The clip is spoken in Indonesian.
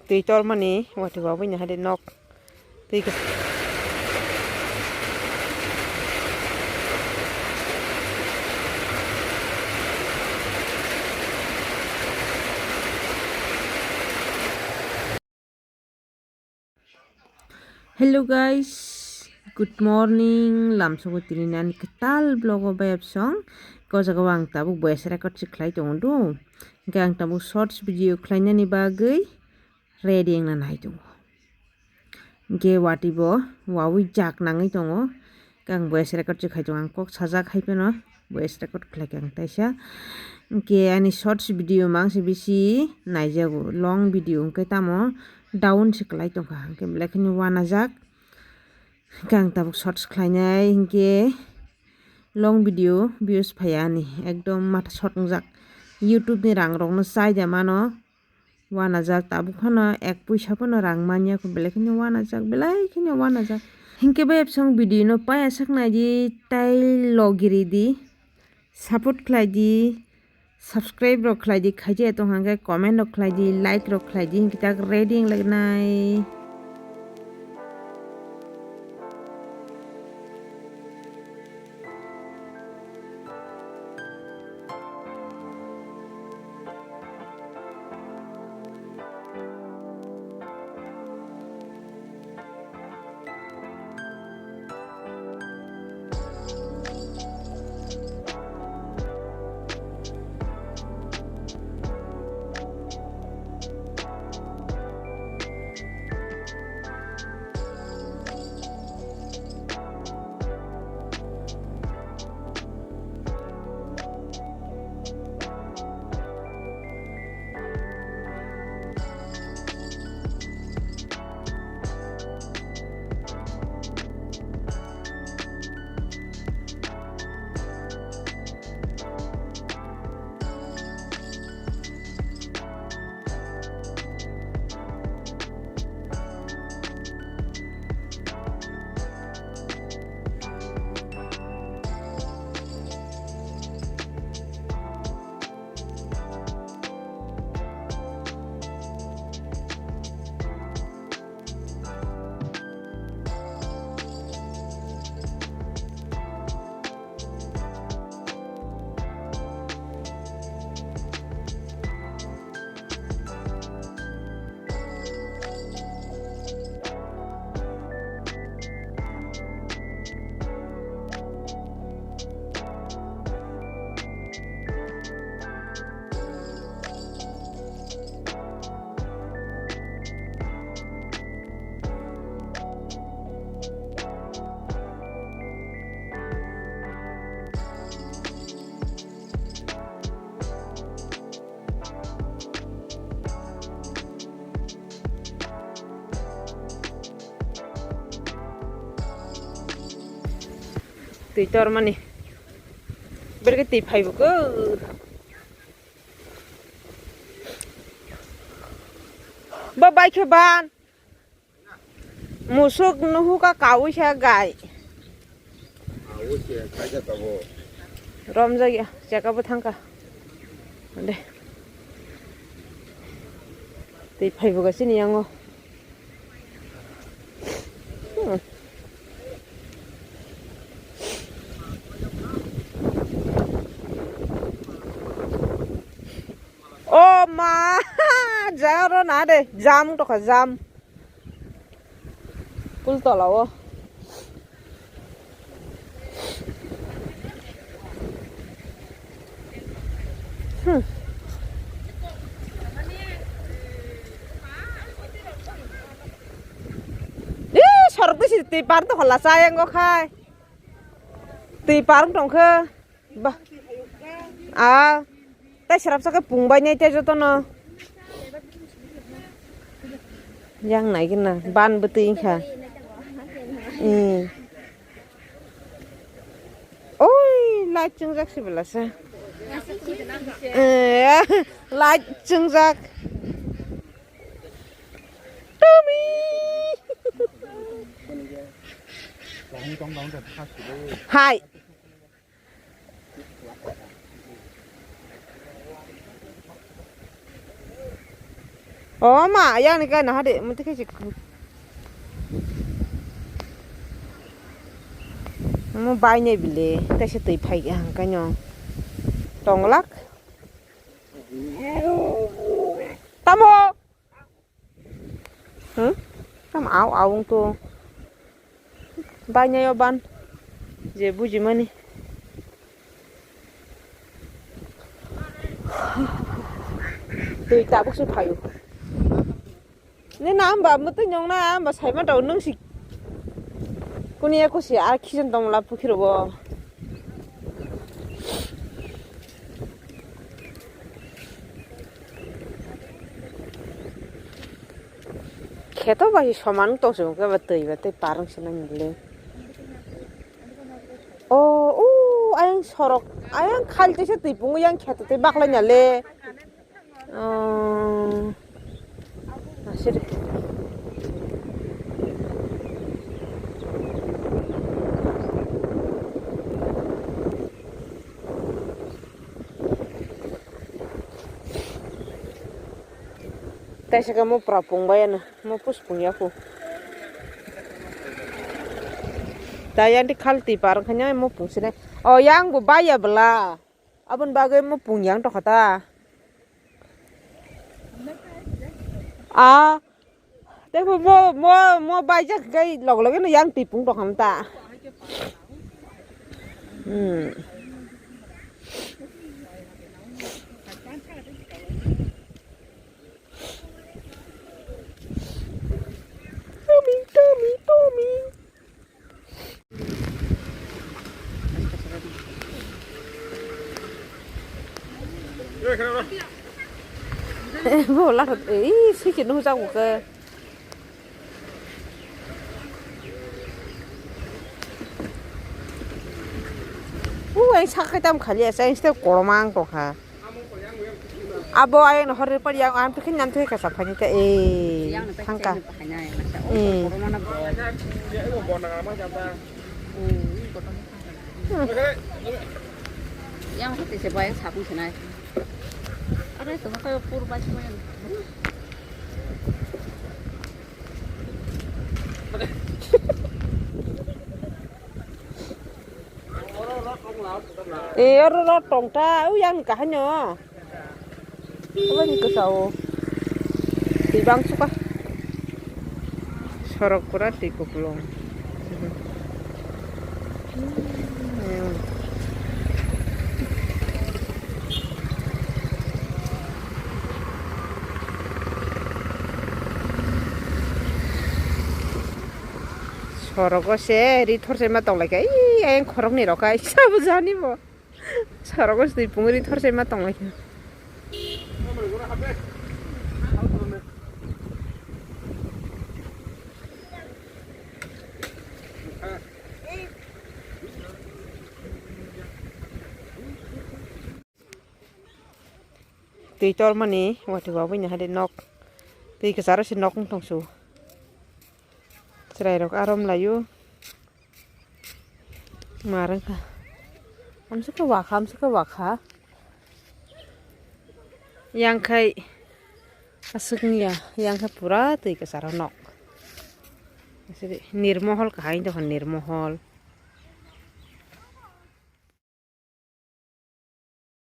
tùy cho mà nè mà thì bảo với nhà hai đứa nọc tùy cái Hello guys, good morning. Lam so tininan ketal blog bayap song. Ko jaga wang tabu voice record siklai tong do. Gang tabu shorts video klaina ni bagai ready na nai tong. Ge wati bo wawi jak nangai tong. Gang voice record siklai tong kok sajak hai peno voice record klai gang taisa. Ge ani shorts video mang si bisi naijago long video ke tamo down siklai tong ka ke blakini wana jak gang tabuk shorts khlainai hingke long video views phayani ekdom mata short jak YouTube ni rang rok no chai ja mano wana jak tabuk phano ek puisa phano rang manya ko blakini wana jak belai khini wana jak hingke ba song video no paya saknai di tai logiri di support khlai di subscribe rok khlai di khaije tong hangke comment rok khlai di like rok khlai di hingke tak ready lagnai tùy cho mà nè bên cái tịp hay một cứ bơ bay cho bạn một số nó hú cá cào xe gài rom ra kìa chả có bớt thăng cả đây tịp hay một cái xin nhang ngô mà giá đó nè đây jam to cả jam pul to lawo sorti si ti par to hola sayang go khai ti par tong khe ba à tay serap sa cái pung bay này tay cho tôi nó giang này cái nào ban bự tinh khả ôi lại trứng rác xí bela sa lại trứng rác Tommy hai Oh ma yang ni kan hade mesti ke sik. Mo bai ne bile ta se tui phai hang ka nyo. Tonglak. Tamo. Tam áo áo tu. Bai ne yo ban. Je buji mani. Tui ta buk su phayu. Ne nam ba mu tu nyong na ba sai ma dau nung sik. Kunia ko si ar khijen dong la pukhiro bo. Kheto ba soman to so ka ba tei parang sinang le. Oh, ayang sorok, ayang khal te se tei pungu yang kheto te bakla nya le. Asir. Tesa kamu prapung bayan, mau puspung ya ku. Dayan di kalti parang kanya mau pung sini. Oh yang bu baya bela, abun bagai mau pung yang toh kata. Tapi mau baja kai log lagi yang tipung toh hamta. Tommy. Bola sih kinu jauh ke. Anh sakit tam kali saya ini kormang toh ha. Abo ayang hari per yang am pikin nanti ke sapanya ke tangka. Yang hati sebayang sapu senai. Ada itu kayak purba cuman. Ro tong ta yang ka hanyo. Apa ni kesau? Di bang suka. Sorok kurat di kuplong. Sorok se ri thorse ma tong lai ai khorok ni ro kai sabu jani bo. Sorok se pungri thorse ma tong lai. Ti chol mani wati wa nya hade nok. Ti kesara si nok tong su. Cerai rok arom layu. Marang ka. Am suka wakha. Yang kai asungnya, yang kai pura ti kesara nok. Jadi nirmohol ka hain to nirmohol.